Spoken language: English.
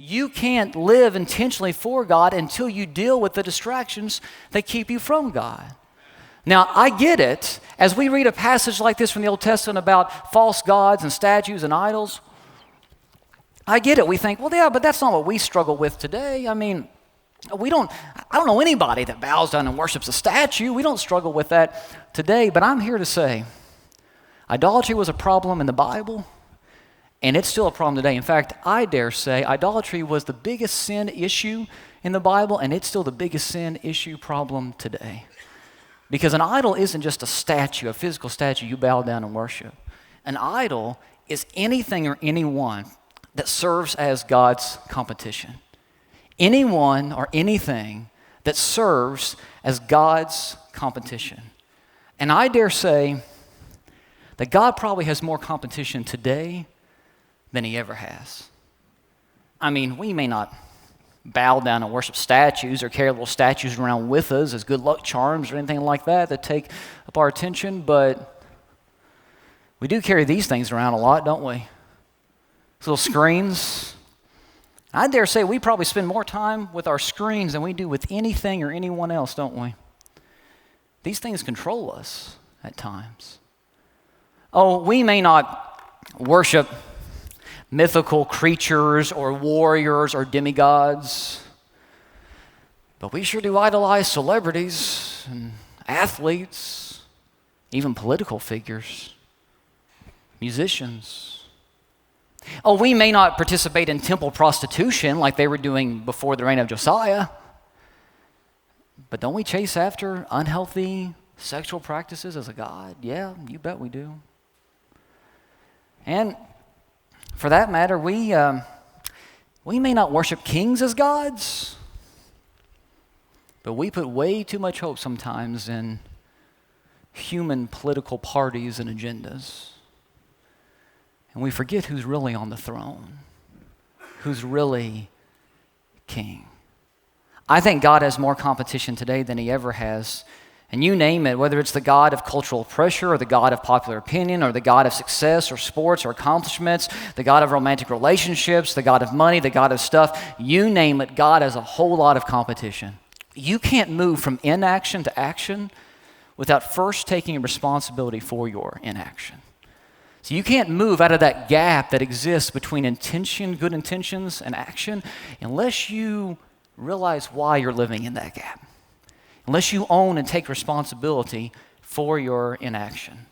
You can't live intentionally for God until you deal with the distractions that keep you from God. Now, I get it. As we read a passage like this from the Old Testament about false gods and statues and idols, I get it. We think, well, yeah, but that's not what we struggle with today. I mean, I don't know anybody that bows down and worships a statue. We don't struggle with that today. But I'm here to say, idolatry was a problem in the Bible, and it's still a problem today. In fact, I dare say idolatry was the biggest sin issue in the Bible, and it's still the biggest sin issue problem today. Because an idol isn't just a statue, a physical statue you bow down and worship. An idol is anything or anyone that serves as God's competition. Anyone or anything that serves as God's competition. And I dare say that God probably has more competition today than he ever has. I mean, we may not bow down and worship statues or carry little statues around with us as good luck charms or anything like that take up our attention, but we do carry these things around a lot, don't we? These little screens. I dare say we probably spend more time with our screens than we do with anything or anyone else, don't we? These things control us at times. Oh, we may not worship mythical creatures or warriors or demigods, but we sure do idolize celebrities and athletes, even political figures, musicians. Oh, we may not participate in temple prostitution like they were doing before the reign of Josiah, but don't we chase after unhealthy sexual practices as a god? Yeah, you bet we do. And for that matter, we may not worship kings as gods, but we put way too much hope sometimes in human political parties and agendas. And we forget who's really on the throne, who's really king. I think God has more competition today than he ever has. And you name it, whether it's the God of cultural pressure or the God of popular opinion or the God of success or sports or accomplishments, the God of romantic relationships, the God of money, the God of stuff, you name it, God has a whole lot of competition. You can't move from inaction to action without first taking responsibility for your inaction. So you can't move out of that gap that exists between intention, good intentions, and action unless you realize why you're living in that gap. Unless you own and take responsibility for your inaction.